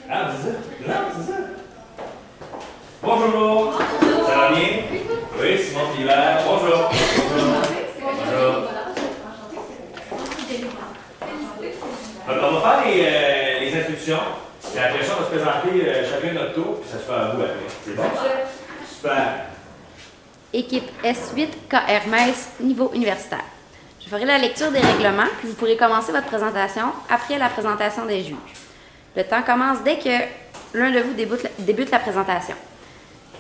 Ah, c'est ça? Non, c'est ça. Bonjour. Ça va bien? Oui, Simon Philibert. Bonjour. Bonjour. Bonjour. On va faire les instructions. Puis après ça, on va se présenter chacun notre tour, puis ça se fait à vous après. C'est bon? Super. Équipe S8 KR Hermès, niveau universitaire. Je ferai la lecture des règlements, puis vous pourrez commencer votre présentation après la présentation des juges. Le temps commence dès que l'un de vous débute la présentation.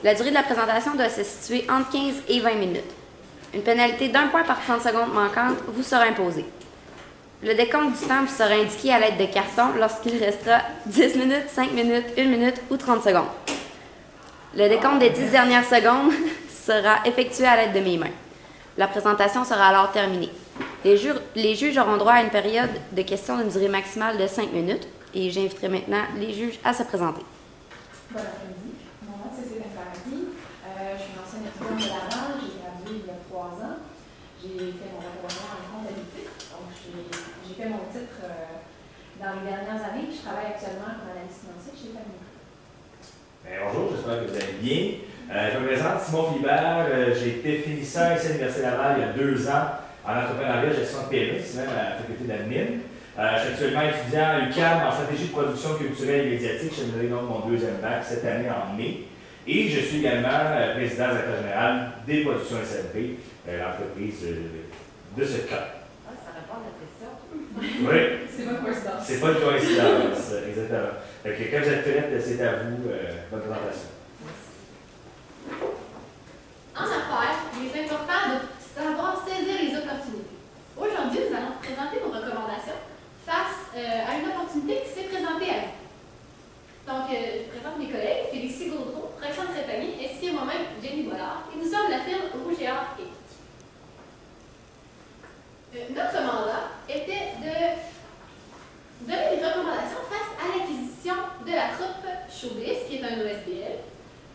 La durée de la présentation doit se situer entre 15 et 20 minutes. Une pénalité d'1 point par 30 secondes manquantes vous sera imposée. Le décompte du temps vous sera indiqué à l'aide de cartons lorsqu'il restera 10 minutes, 5 minutes, 1 minute ou 30 secondes. Le décompte des 10 dernières secondes sera effectué à l'aide de mes mains. La présentation sera alors terminée. Les juges auront droit à une période de questions d'une durée maximale de 5 minutes et j'inviterai maintenant les juges à se présenter. Bon après-midi. Mon nom c'est Céline Paradis. Je suis une ancienne étudiante de Laval. J'ai gradué il y a 3 ans. J'ai fait mon baccalauréat en comptabilité. Donc, j'ai fait mon titre dans les dernières années. Je travaille actuellement comme analyste financier chez Famille. Bonjour, j'espère que vous allez bien. Je me présente Simon Philibert. J'ai été finissant ici à l'Université Laval il y a 2 ans en entrepreneuriat, gestion de PME, ici même à la faculté d'admin. Je suis actuellement étudiant à l'UQAM en stratégie de production culturelle et médiatique. Je terminerai donc mon 2e bac cette année en mai. Et je suis également président directeur général des productions SMP, l'entreprise de ce cas. Ah, ça répond à la question. Oui. C'est pas une coïncidence. C'est pas une coïncidence, exactement. Donc, quand vous êtes prête, c'est à vous, bonne présentation. En affaires, il est important de savoir saisir les opportunités. Aujourd'hui, nous allons vous présenter nos recommandations face à une opportunité qui s'est présentée à vous. Donc, je présente mes collègues, Félicie Gaudreau, Roxane Trépanier, ainsi que moi-même, Jenny Bollard, et nous sommes la firme Rouge et Or Inc. Notre mandat était de donner des recommandations face à l'acquisition de la troupe Showbiz, qui est un OSBL.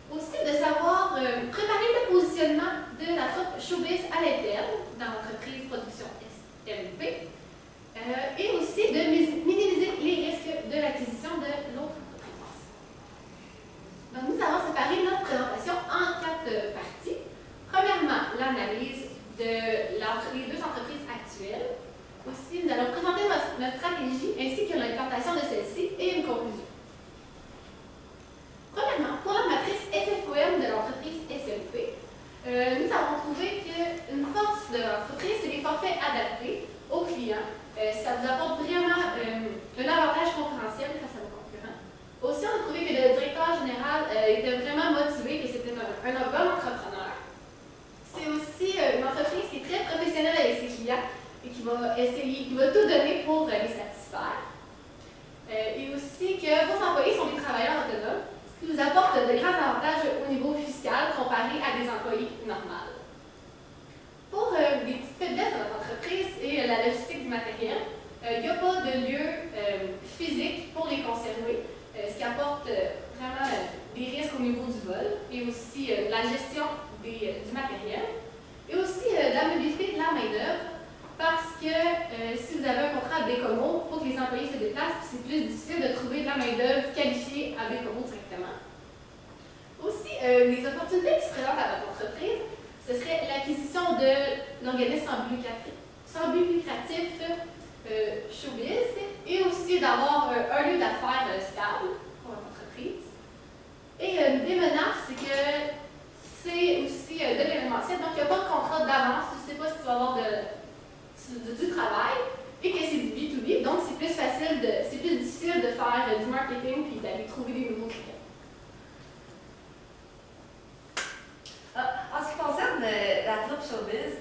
Aussi, de savoir préparer le positionnement de la troupe Showbiz à l'interne dans l'entreprise Production SMP. Et aussi de minimiser les risques de l'acquisition de l'autre entreprise. Donc, nous avons séparé notre présentation en 4 parties. Premièrement, l'analyse de les 2 entreprises actuelles. Aussi, nous allons présenter notre stratégie ainsi que l'implantation de celle-ci et une conclusion. Premièrement, pour la matrice FFOM de l'entreprise SMP, nous avons trouvé qu'une force de l'entreprise, c'est les forfaits adaptés aux clients. Ça vous apporte vraiment un avantage concurrentiel face à vos concurrents. Aussi, on a trouvé que le directeur général était vraiment motivé, que c'était un bon entrepreneur. C'est aussi une entreprise qui est très professionnelle avec ses clients et qui va tout donner pour les satisfaire. Et aussi que vos employés sont des travailleurs autonomes, ce qui vous apporte de grands avantages au niveau fiscal comparé à des employés normaux. Pour les petites faiblesses de votre entreprise et la logistique du matériel, il n'y a pas de lieu physique pour les conserver, ce qui apporte vraiment des risques au niveau du vol et aussi la gestion du matériel et aussi la mobilité de la main-d'œuvre parce que si vous avez un contrat à Bécomo, il faut que les employés se déplacent, puis c'est plus difficile de trouver de la main-d'œuvre qualifiée à Bécomo directement. Aussi, les opportunités qui se présentent à votre entreprise, ce serait l'acquisition de l'organisme sans but lucratif Showbiz et aussi d'avoir un lieu d'affaires stable pour votre entreprise. Et des menaces, c'est que c'est aussi de l'événementiel, donc il n'y a pas de contrat d'avance, tu ne sais pas si tu vas avoir du travail et que c'est du B2B, donc c'est plus difficile de faire du marketing et d'aller trouver des nouveaux clients. En ce qui concerne la troupe Showbiz,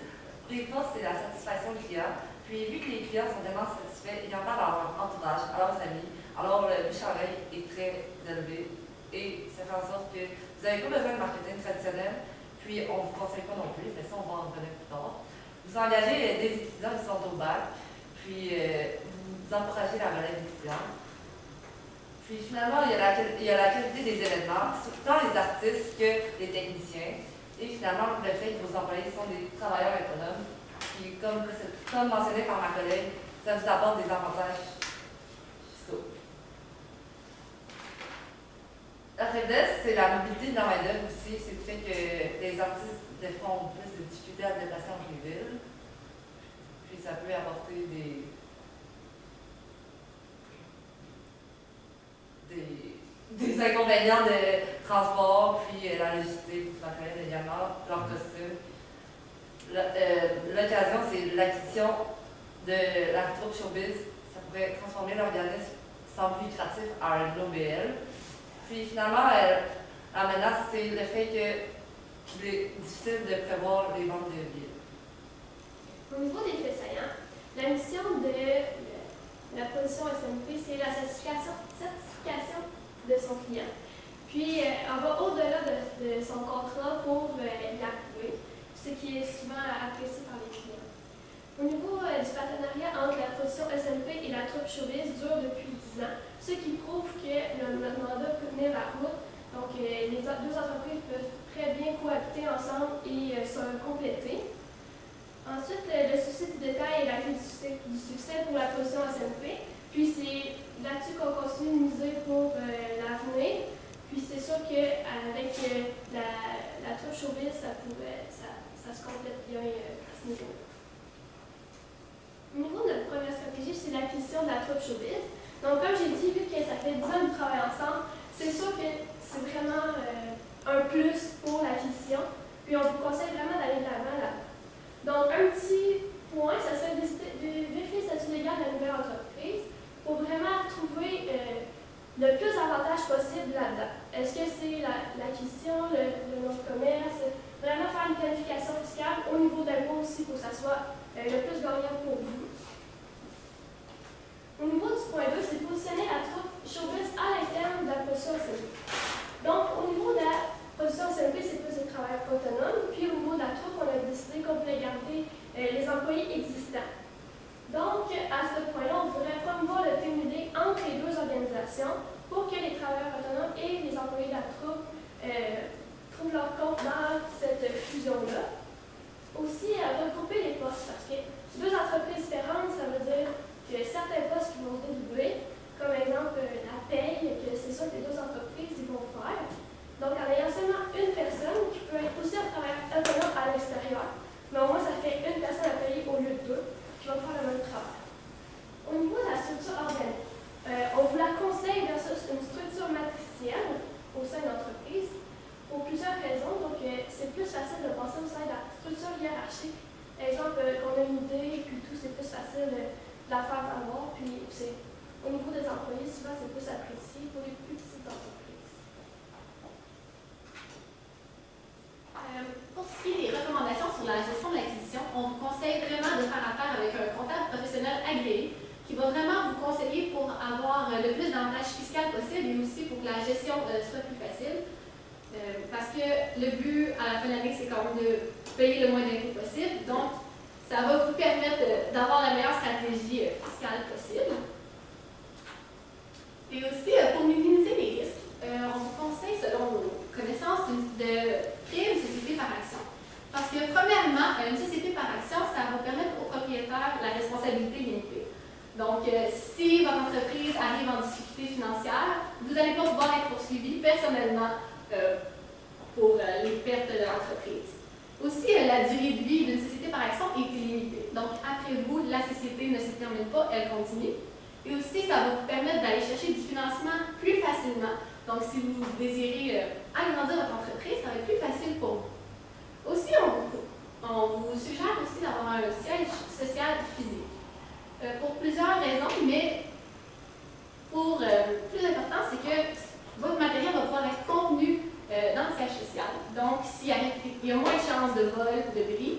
les forces, c'est la satisfaction du client. Puis, vu que les clients sont tellement satisfaits, ils en parlent à leur entourage, à leurs amis, alors le bouche à oreille est très élevé et ça fait en sorte que vous n'avez pas besoin de marketing traditionnel, puis on ne vous conseille pas non plus, mais ça, on va en revenir plus tard. Vous engagez des étudiants qui sont au bac, puis vous encouragez la relève d'étudiants. Puis finalement, il y a la qualité des événements, tant les artistes que les techniciens. Et finalement, le fait que vos employés sont des travailleurs autonomes, puis comme mentionné par ma collègue, ça vous apporte des avantages fiscaux. faiblesse, c'est la mobilité de la main-d'œuvre aussi. C'est le fait que les artistes, des fois, ont plus de difficultés à se déplacer entre les villes. Puis ça peut apporter des inconvénients de transport, puis la logistique, du matériel également, leur costume. L'occasion, c'est l'acquisition de la troupe showbiz. Ça pourrait transformer l'organisme sans but lucratif à un OBL. Puis finalement, la menace, c'est le fait qu'il est difficile de prévoir les ventes de billets. Au niveau des faits saillants, la mission de la position SMP, c'est la certification de son client. Puis, on va au-delà de son contrat pour l'approuver, ce qui est souvent apprécié par les clients. Au niveau du partenariat entre la position SMP et la troupe showbiz dure depuis 10 ans, ce qui prouve que notre mandat peut tenir la route. Donc, les deux entreprises peuvent très bien cohabiter ensemble et se compléter. Ensuite, le souci du détail est la clé du succès pour la position SMP. Puis, c'est là-dessus qu'on continue de miser pour l'avenir. Puis, c'est sûr qu'avec la troupe showbiz, ça se complète bien à ce niveau-là. Au niveau de notre première stratégie, c'est l'acquisition de la troupe showbiz. Donc, comme j'ai dit, vu que ça fait 10 ans de travail ensemble, c'est sûr que c'est vraiment un plus pour l'acquisition. Puis, on vous conseille vraiment d'aller de l'avant là. Donc, un petit point, ça serait de vérifier le statut légal de la nouvelle entreprise pour vraiment trouver le plus d'avantages possible là-dedans. Est-ce que c'est l'acquisition, le nom de commerce, vraiment faire une planification fiscale au niveau d'impôt aussi pour que ça soit le plus gagnant pour vous. Au niveau du point 2, c'est positionner la troupe showbiz à l'interne de la position SMP. Donc, au niveau de la position SMP, c'est plus des travailleurs autonomes. Puis, au niveau de la troupe, on a décidé qu'on voulait garder les employés existants. Donc, à ce point-là, on voudrait promouvoir le team building entre les deux organisations pour que les travailleurs autonomes et les employés de la troupe trouvent leur compte dans cette fusion-là. Aussi, regrouper les postes, parce que deux entreprises différentes, ça veut dire que certains postes qui vont se dédoubler, comme exemple la paye, que c'est ça que les deux entreprises ils vont faire. Donc, en ayant seulement une personne qui peut être aussi un travailleur autonome à l'extérieur, mais au moins ça fait une personne à payer au lieu de deux, qui va faire le même travail. Au niveau de la structure organique, on vous la conseille versus une structure matricielle au sein de l'entreprise pour plusieurs raisons. Donc, c'est plus facile de passer au sein de la structure hiérarchique. Exemple, qu'on a une idée, puis tout, c'est plus facile de la faire valoir. Puis, au niveau des employés, souvent, c'est plus apprécié pour les plus petites entreprises. Pour ce qui est des recommandations sur la gestion de l'acquisition, on vous conseille vraiment de faire affaire avec un comptable professionnel agréé qui va vraiment vous conseiller pour avoir le plus d'avantages fiscaux possible et aussi pour que la gestion soit plus facile. Parce que le but à la fin de l'année, c'est quand même de payer le moins d'impôts possible. Donc, ça va vous permettre d'avoir la meilleure stratégie fiscale possible. Et aussi, pour minimiser les risques, on vous conseille, selon nos connaissances, de créer une société par action. Parce que, premièrement, une société par action, ça va permettre aux propriétaires la responsabilité limitée. Donc, si votre entreprise arrive en difficulté financière, vous n'allez pas pouvoir être poursuivi personnellement pour les pertes de l'entreprise. Aussi, la durée de vie d'une société par action est illimitée. Donc, après vous, la société ne se termine pas, elle continue. Et aussi, ça va vous permettre d'aller chercher du financement plus facilement. Donc, si vous désirez agrandir votre entreprise, ça va être plus facile pour vous. Aussi, on vous suggère aussi d'avoir un siège social physique. Pour plusieurs raisons, mais pour plus important, c'est que votre matériel va pouvoir être contenu dans le siège social. Donc, il y a moins de chances de vol, de bris.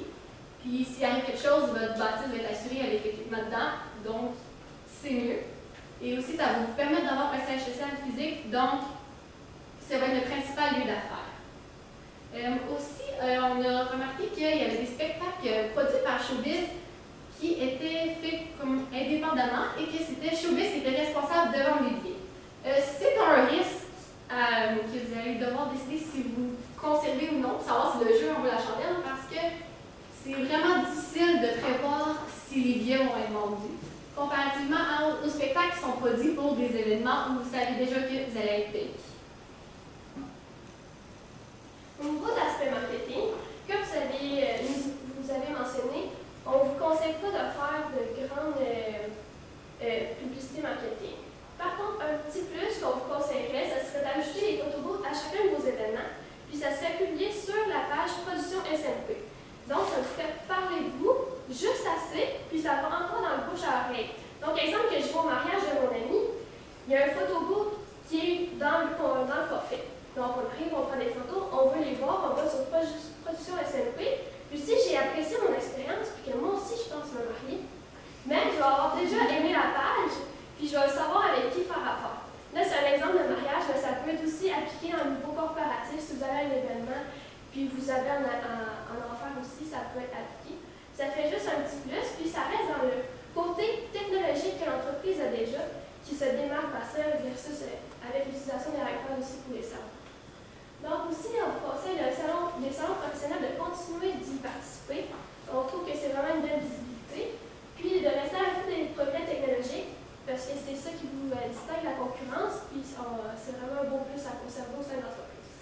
Puis, s'il arrive quelque chose, votre bâtisse va être assurée avec l'équipement dedans. Donc, c'est mieux. Et aussi, ça va vous permettre d'avoir un siège social physique. Donc, ça va être le principal lieu d'affaires. Aussi, on a remarqué qu'il y avait des spectacles produits par Showbiz qui étaient faits comme indépendamment et que c'était Showbiz qui était responsable de vendre les billets. C'est un risque que vous allez devoir décider si vous conservez ou non, pour savoir si le jeu en vaut la chandelle, parce que c'est vraiment difficile de prévoir si les billets vont être vendus, comparativement aux spectacles qui sont produits pour des événements où vous savez déjà que vous allez être payé. production SMP. Puis si j'ai apprécié mon expérience, puis que moi aussi je pense me marier, mais je vais avoir déjà aimé la page, puis je vais savoir avec qui faire affaire. Là, c'est un exemple de mariage, mais ça peut être aussi appliqué à un niveau corporatif. Si vous avez un événement, puis vous avez un enfant aussi, ça peut être appliqué. Ça fait juste un petit plus, puis ça reste dans le côté technologique que l'entreprise a déjà, qui se démarque par ça versus avec l'utilisation des iPads aussi pour les salons. Donc aussi, on vous conseille des salons professionnels de continuer d'y participer. On trouve que c'est vraiment une belle visibilité. Puis de rester à l'affût des progrès technologiques, parce que c'est ça qui vous distingue de la concurrence, puis c'est vraiment un beau plus à conserver au sein de l'entreprise.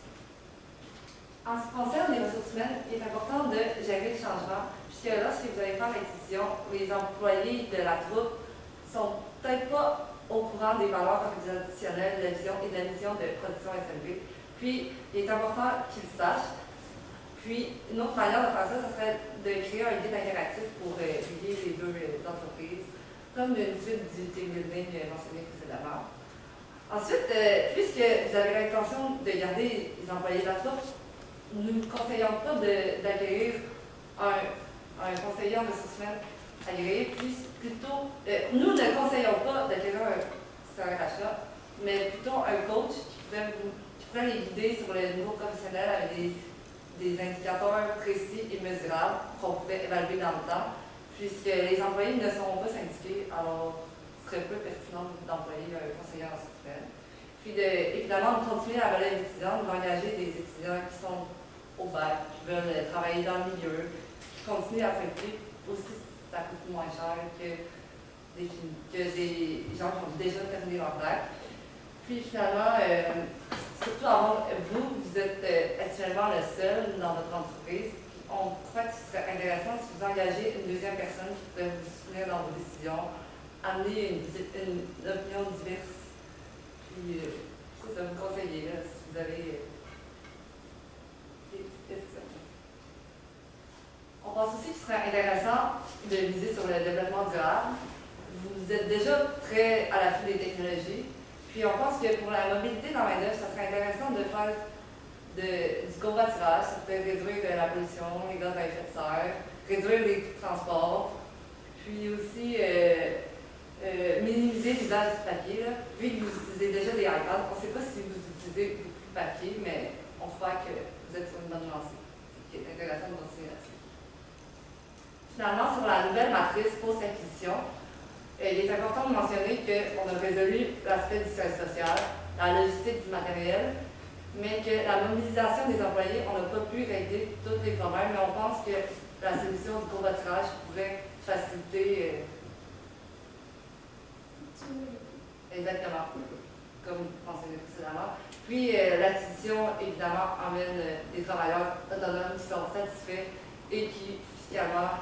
En ce qui concerne les ressources humaines, il est important de gérer le changement, puisque lorsque vous allez faire l'acquisition, les employés de la troupe sont peut-être pas au courant des valeurs organisationnelles de la vision et de la mission de production SMP. Puis, il est important qu'ils le sachent. Puis, une autre manière de faire ça, ce serait de créer un guide interactif pour lier les deux entreprises, comme une suite du team building mentionné précédemment. Ensuite, puisque vous avez l'intention de garder les employés de la troupe, nous ne conseillons pas d'accueillir un conseiller en ressources humaines agréé, plutôt, nous ne conseillons pas d'accueillir un CRHA, mais plutôt un coach qui pourrait les guider sur le niveau professionnel avec des indicateurs précis et mesurables qu'on pouvait évaluer dans le temps, puisque les employés ne seront pas syndiqués, alors ce serait peu pertinent d'employer un conseiller en ressources humaines. Puis évidemment, de continuer la relève étudiante, d'engager des étudiants qui sont au bac, qui veulent travailler dans le milieu, qui continuent à s'impliquer aussi, ça coûte moins cher que des gens qui ont déjà terminé leur bac. Puis finalement, surtout vous êtes actuellement le seul dans votre entreprise. On croit qu'il serait intéressant si vous engagez une deuxième personne qui pourrait vous soutenir dans vos décisions, amener une opinion diverse. Puis ça vous conseiller là, si vous avez des petites questions. On pense aussi qu'il serait intéressant de miser sur le développement durable. Vous êtes déjà très à l'affût des technologies. Puis on pense que pour la mobilité dans la main-d'œuvre, ça serait intéressant de faire du covoiturage, ça peut réduire la pollution, les gaz à effet de serre, réduire les transports, puis aussi minimiser l'usage du papier. Là. Vu que vous utilisez déjà des iPads, on ne sait pas si vous utilisez beaucoup de papier, mais on croit que vous êtes sur une bonne lancée, ce qui est intéressant de continuer là-dessus. Finalement, sur la nouvelle matrice post-acquisition, il est important de mentionner qu'on a résolu l'aspect du siège social, la logistique du matériel, mais que la mobilisation des employés, on n'a pas pu régler tous les problèmes, mais on pense que la solution du covoiturage pourrait faciliter exactement, comme mentionné précédemment. Puis l'acquisition, évidemment, amène des travailleurs autonomes qui sont satisfaits et qui, fiscalement,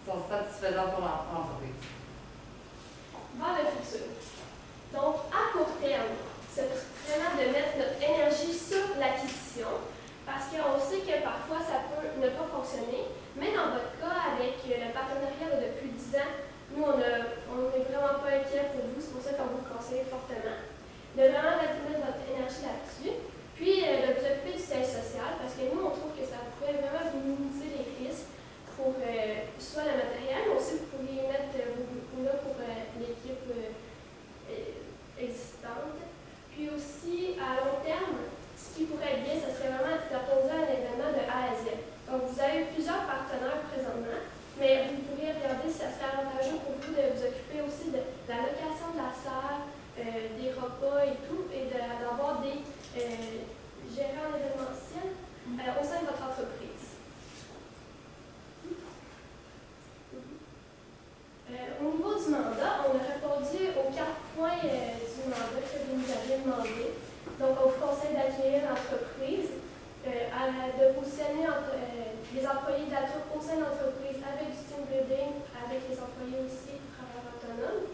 sont satisfaisants pour l'entreprise. Vers le futur. Donc, à court terme, c'est vraiment de mettre notre énergie sur l'acquisition, parce qu'on sait que parfois ça peut ne pas fonctionner, mais dans votre cas, avec le partenariat de plus de 10 ans, nous, on n'est vraiment pas inquiets pour vous, c'est pour ça qu'on vous conseille fortement de vraiment mettre votre énergie là-dessus, puis de vous occuper du siège social, parce que nous, on trouve que ça pourrait vraiment minimiser les risques pour soit le matériel, mais aussi vous pourriez mettre vos bureaux là pour l'équipe existante. Puis aussi, à long terme, ce qui pourrait être bien, ce serait vraiment d'organiser un événement de A à Z. Donc, vous avez plusieurs partenaires présentement, mais vous pourriez regarder si ça serait avantageux pour vous de vous occuper aussi de la location de la salle, des repas et tout, et d'avoir des gérants événementiels au sein de votre entreprise. Au niveau du mandat, on a répondu aux 4 points du mandat que vous nous avez demandé. Donc, on vous conseille d'accueillir l'entreprise, de positionner les employés de la troupe au sein de l'entreprise avec du team building, avec les employés aussi travailleurs autonomes.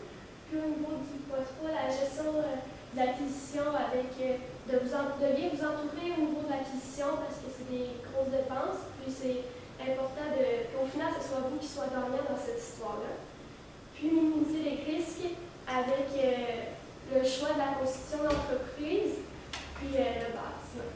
Puis au niveau du point 3, la gestion de l'acquisition avec de bien vous entourer au niveau de l'acquisition parce que c'est des grosses dépenses. Puis c'est important qu'au final, ce soit vous qui soyez gagnant dans cette histoire-là. Puis minimiser les risques avec le choix de la constitution d'entreprise, puis le bâtiment.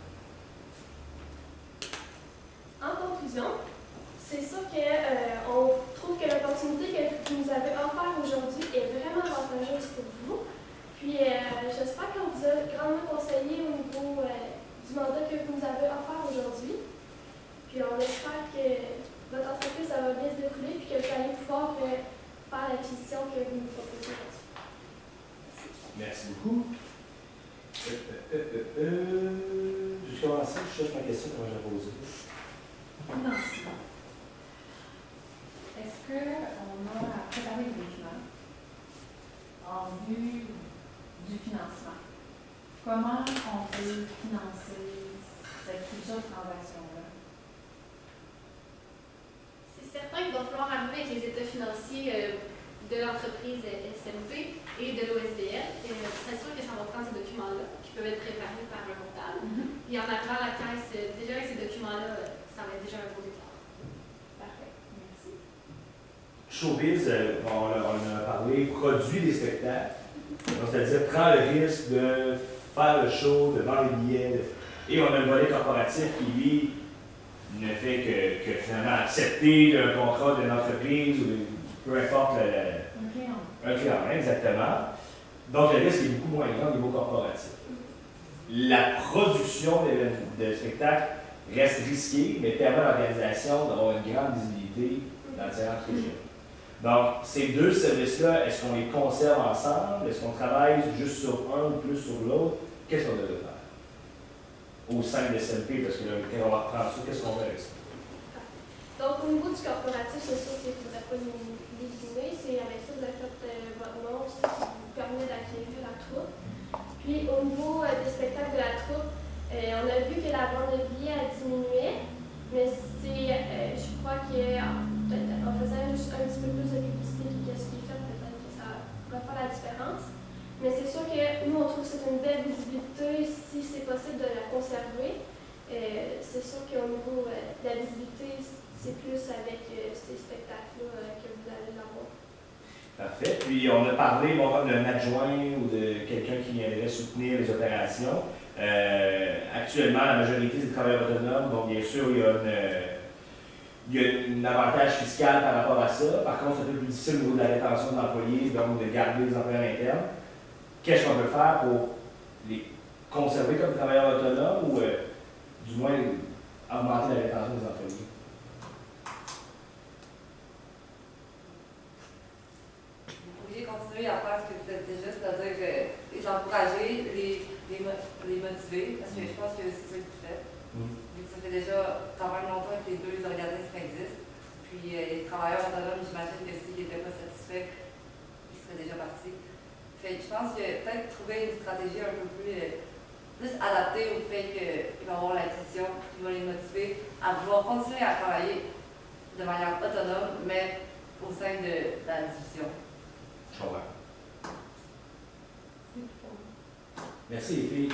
J'espère qu'on vous a grandement conseillé au niveau du mandat que vous nous avez offert aujourd'hui. Puis on espère que votre entreprise ça va bien se dérouler puis que vous allez pouvoir faire l'acquisition que vous nous proposez aujourd'hui. Merci beaucoup. Jusqu'à commencer, je cherche ma question, comment je la poser. Financement. Est-ce qu'on a préparé des documents en vue du financement? Comment on peut financer cette future transaction-là? C'est certain qu'il va falloir arriver avec les états financiers de l'entreprise SMP et de l'OSBL. C'est sûr que ça va prendre ces documents-là qui peuvent être préparés par un comptable. Puis en arrivant à la caisse, déjà avec ces documents-là, ça va être déjà un beau décor. Parfait. Merci. Showbiz, on a parlé, produit des spectacles. Donc, c'est-à-dire, prend le risque de faire le show, de vendre les billets. Et on a le volet corporatif qui, lui, ne fait que finalement accepter un contrat d'une entreprise ou peu importe un client, exactement. Donc, le risque est beaucoup moins grand au niveau corporatif. La production de spectacles reste risquée, mais permet à l'organisation d'avoir une grande visibilité dans différentes régions. Donc, ces deux services-là, est-ce qu'on les conserve ensemble? Est-ce qu'on travaille juste sur un ou plus sur l'autre? Qu'est-ce qu'on devrait faire au sein de SMP? Parce que là, quand on va reprendre ça, qu'est-ce qu'on fait avec ça? Donc, au niveau du corporatif, c'est sûr qu'il ne faudrait pas nous désigner. C'est avec ça que vous avez fait votre nom aussi qui vous permet d'acquérir la troupe. Puis, au niveau des spectacles de la troupe, on a vu que la vente de billets a diminué, mais je crois qu'en faisant juste un petit peu plus de publicité que ce qui est fait, peut-être que ça pourrait faire la différence. Mais c'est sûr que nous, on trouve que c'est une belle visibilité si c'est possible de la conserver. C'est sûr qu'au niveau de la visibilité, c'est plus avec ces spectacles-là que vous allez l'avoir. Parfait. Puis, on a parlé comme d'un adjoint ou de quelqu'un qui viendrait soutenir les opérations. Actuellement, la majorité des travailleurs autonomes, donc bien sûr, il y a un avantage fiscal par rapport à ça. Par contre, c'est un peu plus difficile au niveau de la rétention d'employés, donc de garder les employés internes. Qu'est-ce qu'on peut faire pour les conserver comme travailleurs autonomes ou du moins augmenter la rétention des employés? Vous pourriez continuer à faire ce que vous faites déjà, c'est-à-dire les encourager, les motiver, parce que je pense que c'est ça que vous faites. Vu que ça fait déjà quand même longtemps que les deux organismes existent. Puis les travailleurs autonomes, j'imagine que s'ils n'étaient pas satisfaits, ils seraient déjà partis. Fait que je pense que peut-être trouver une stratégie un peu plus adaptée au fait qu'ils vont avoir l'acquisition, qui va les motiver à pouvoir continuer à travailler de manière autonome, mais au sein de la division. Je comprends. Merci les filles.